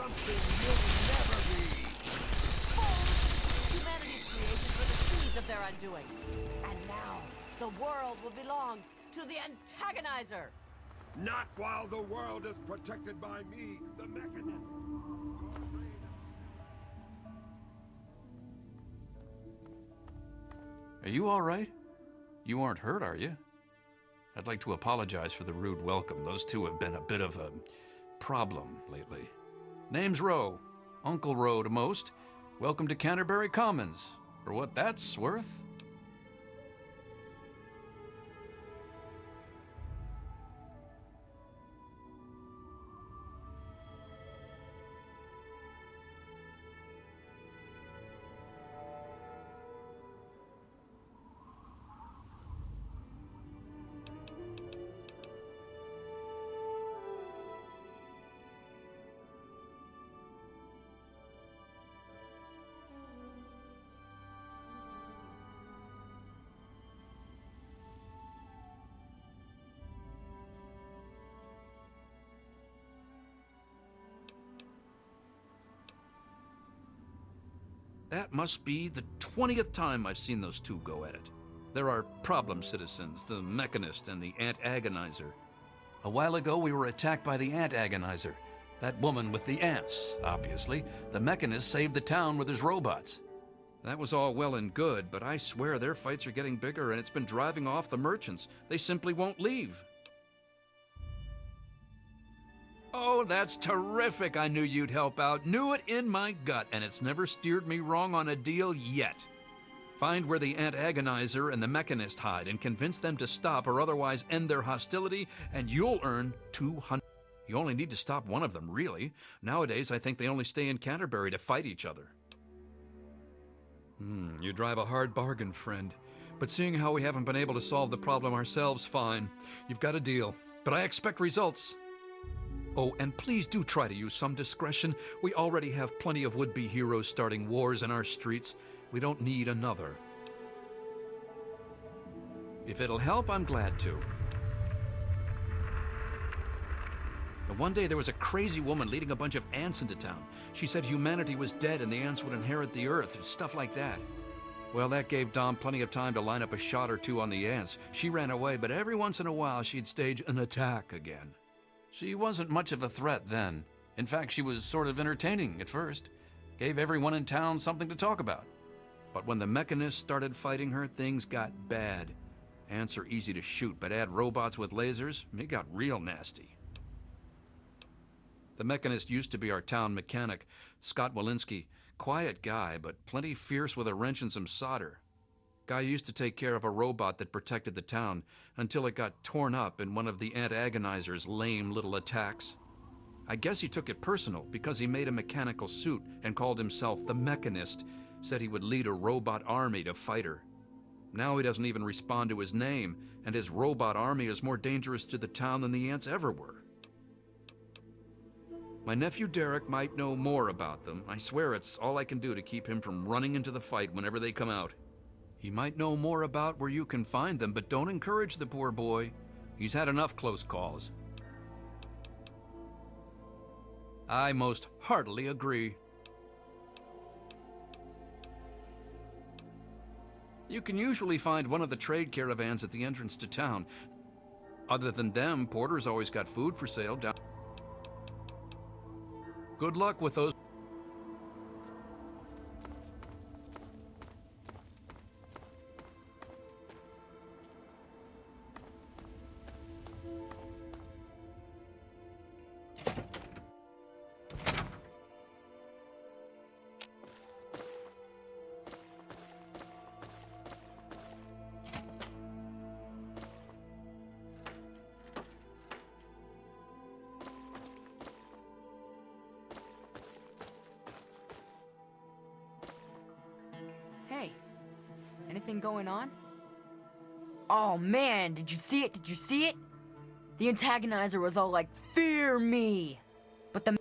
something you'll never be. Fools! Humanity's creations were the seeds of their undoing. And now, the world will belong to the antagonizer. Not while the world is protected by me, the Mechanist. Are you all right? You aren't hurt, are you? I'd like to apologize for the rude welcome. Those two have been a bit of a problem lately. Name's Rowe. Uncle Rowe to most. Welcome to Canterbury Commons. For what that's worth. That must be the 20th time I've seen those two go at it. There are problem citizens, the Mechanist and the Ant-Agonizer. A while ago, we were attacked by the Ant-Agonizer. That woman with the ants, obviously. The Mechanist saved the town with his robots. That was all well and good, but I swear their fights are getting bigger and it's been driving off the merchants. They simply won't leave. Oh, that's terrific. I knew you'd help out. Knew it in my gut, and it's never steered me wrong on a deal yet. Find where the Ant-Agonizer and the Mechanist hide and convince them to stop or otherwise end their hostility, and you'll earn 200. You only need to stop one of them, really. Nowadays, I think they only stay in Canterbury to fight each other. You drive a hard bargain, friend. But seeing how we haven't been able to solve the problem ourselves, fine. You've got a deal. But I expect results. Oh, and please do try to use some discretion. We already have plenty of would-be heroes starting wars in our streets. We don't need another. If it'll help, I'm glad to. Now, one day there was a crazy woman leading a bunch of ants into town. She said humanity was dead and the ants would inherit the earth, stuff like that. Well, that gave Dom plenty of time to line up a shot or two on the ants. She ran away, but every once in a while she'd stage an attack again. She wasn't much of a threat then. In fact, she was sort of entertaining at first. Gave everyone in town something to talk about. But when the Mechanists started fighting her, things got bad. Ants are easy to shoot, but add robots with lasers, it got real nasty. The Mechanist used to be our town mechanic, Scott Walensky. Quiet guy, but plenty fierce with a wrench and some solder. Guy used to take care of a robot that protected the town until it got torn up in one of the Ant-Agonizer's lame little attacks. I guess he took it personal because he made a mechanical suit and called himself the Mechanist, said he would lead a robot army to fight her. Now he doesn't even respond to his name, and his robot army is more dangerous to the town than the ants ever were. My nephew Derek might know more about them. I swear it's all I can do to keep him from running into the fight whenever they come out. He might know more about where you can find them, but don't encourage the poor boy. He's had enough close calls. I most heartily agree. You can usually find one of the trade caravans at the entrance to town. Other than them, Porter's always got food for sale down. Good luck with those. Hey, anything going on? Oh man, did you see it? Did you see it? The Antagonizer was all like, "Fear me!" But the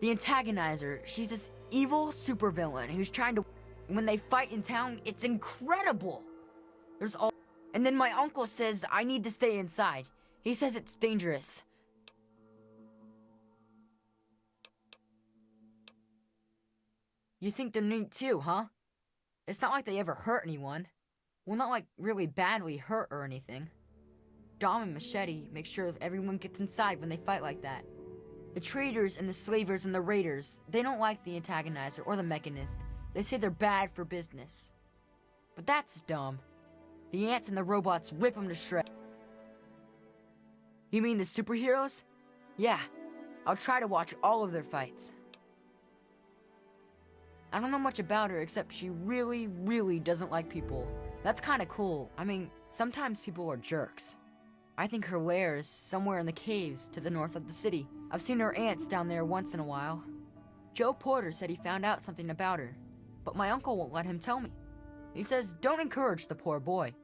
Antagonizer, she's this evil supervillain who's trying to... When they fight in town, it's incredible! There's all... And then my uncle says I need to stay inside. He says it's dangerous. You think they're neat too, huh? It's not like they ever hurt anyone. Well, not like really badly hurt or anything. Dom and Machete make sure that everyone gets inside when they fight like that. The traders and the slavers and the raiders, they don't like the antagonizer or the mechanist. They say they're bad for business. But that's dumb. The ants and the robots rip them to shreds. You mean the superheroes? Yeah, I'll try to watch all of their fights. I don't know much about her except she really, really doesn't like people. That's kinda cool. I mean, sometimes people are jerks. I think her lair is somewhere in the caves to the north of the city. I've seen her ants down there once in a while. Joe Porter said he found out something about her, but my uncle won't let him tell me. He says, don't encourage the poor boy.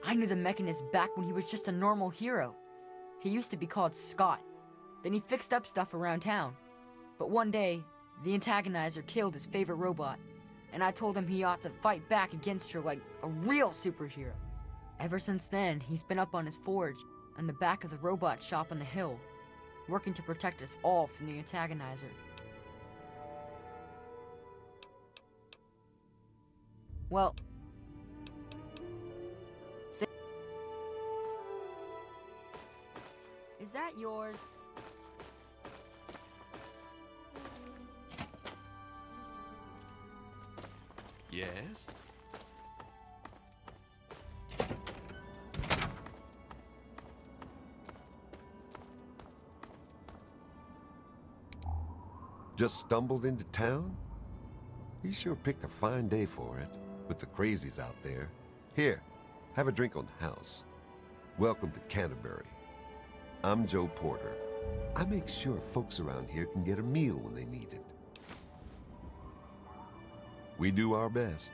I knew the Mechanist back when he was just a normal hero. He used to be called Scott. Then he fixed up stuff around town. But one day, the antagonizer killed his favorite robot, and I told him he ought to fight back against her like a real superhero. Ever since then, he's been up on his forge, on the back of the robot shop on the hill, working to protect us all from the antagonizer. Well, is that yours? Yes? Just stumbled into town? You sure picked a fine day for it, with the crazies out there. Here, have a drink on the house. Welcome to Canterbury. I'm Joe Porter. I make sure folks around here can get a meal when they need it. We do our best.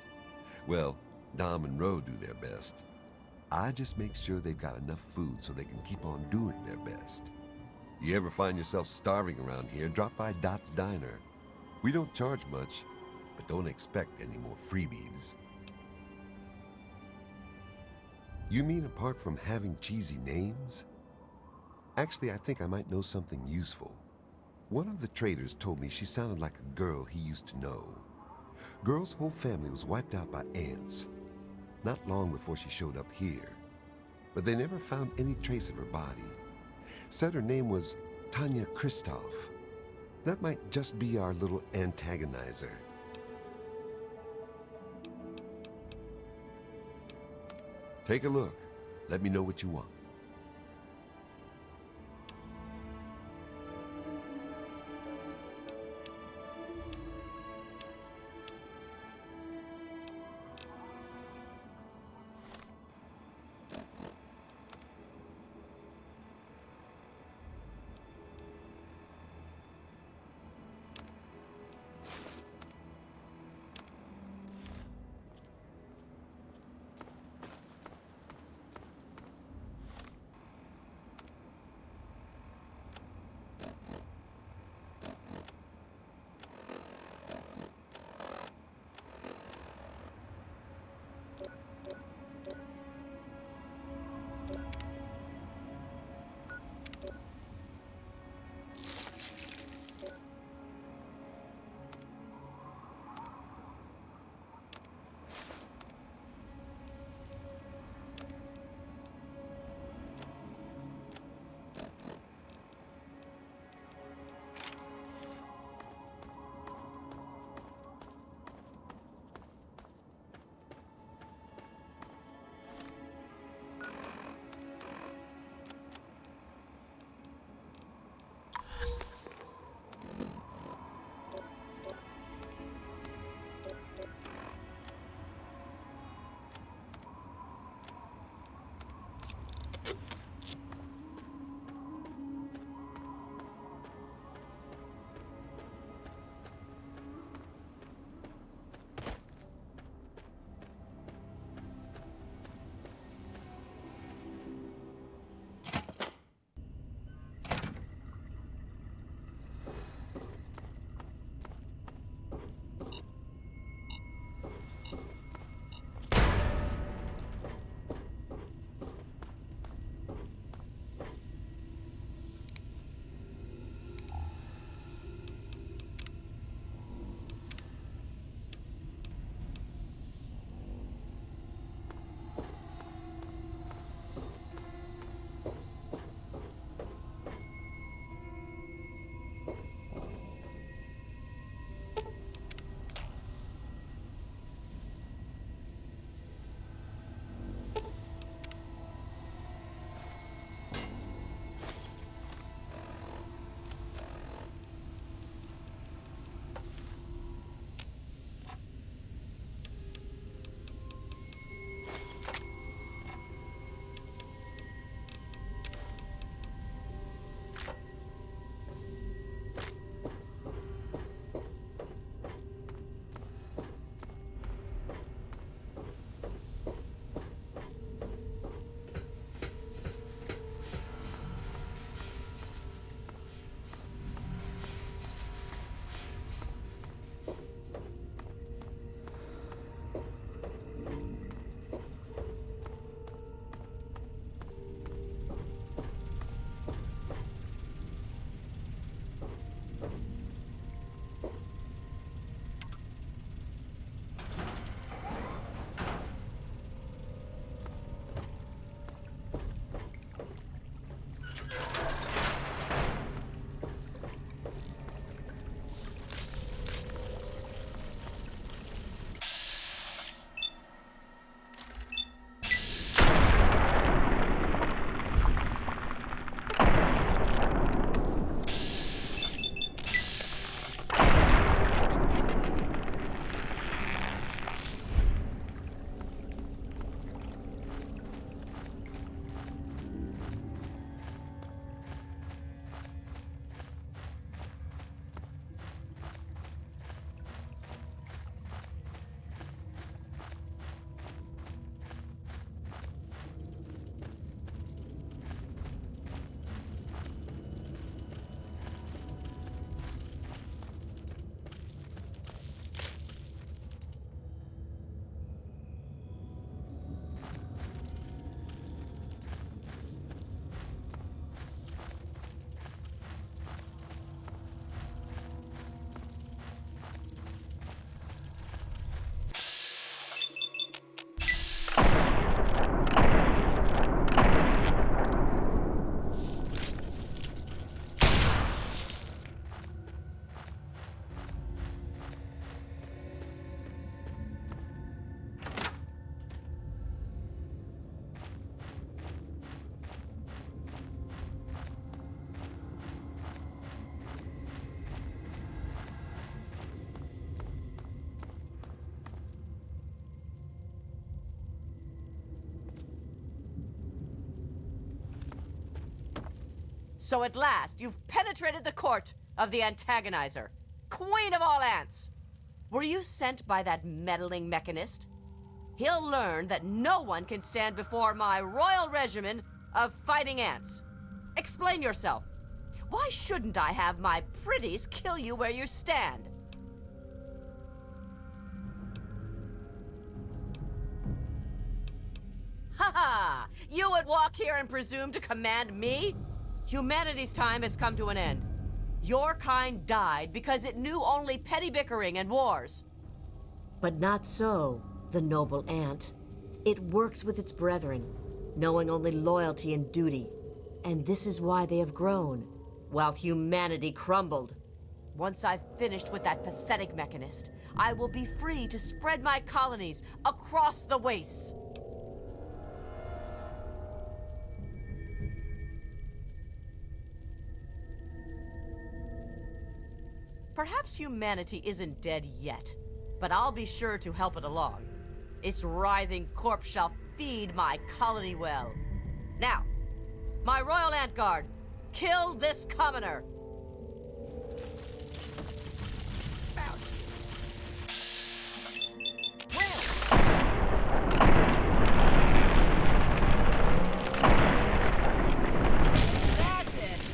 Well, Dom and Ro do their best. I just make sure they've got enough food so they can keep on doing their best. You ever find yourself starving around here, drop by Dot's Diner. We don't charge much, but don't expect any more freebies. You mean apart from having cheesy names? Actually, I think I might know something useful. One of the traders told me she sounded like a girl he used to know. Girl's whole family was wiped out by ants, not long before she showed up here. But they never found any trace of her body. Said her name was Tanya Kristoff. That might just be our little antagonizer. Take a look. Let me know what you want. So at last, you've penetrated the court of the antagonizer, queen of all ants. Were you sent by that meddling mechanist? He'll learn that no one can stand before my royal regimen of fighting ants. Explain yourself. Why shouldn't I have my pretties kill you where you stand? Ha ha! You would walk here and presume to command me? Humanity's time has come to an end. Your kind died because it knew only petty bickering and wars. But not so, the noble ant. It works with its brethren, knowing only loyalty and duty. And this is why they have grown, while humanity crumbled. Once I've finished with that pathetic mechanist, I will be free to spread my colonies across the wastes. Perhaps humanity isn't dead yet, but I'll be sure to help it along. Its writhing corpse shall feed my colony well. Now, my royal ant guard, kill this commoner! That's it!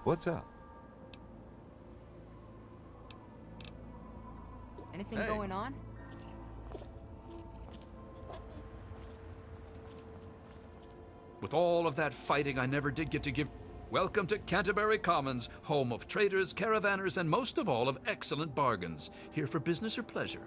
What's up? Anything Hey. going on? With all of that fighting, I never did get to give. Welcome to Canterbury Commons, home of traders, caravanners, and most of all, of excellent bargains. Here for business or pleasure?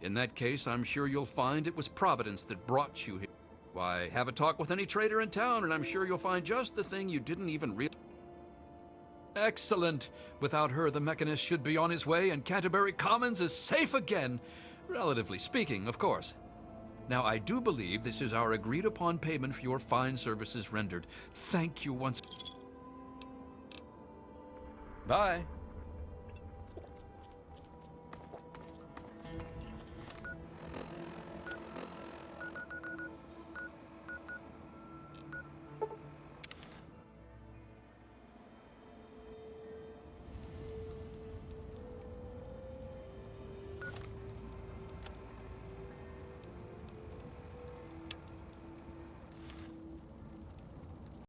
In that case, I'm sure you'll find it was Providence that brought you here. Why, have a talk with any trader in town, and I'm sure you'll find just the thing you didn't even realize. Excellent. Without her, the Mechanist should be on his way, and Canterbury Commons is safe again. Relatively speaking, of course. Now, I do believe this is our agreed-upon payment for your fine services rendered. Thank you once. Bye.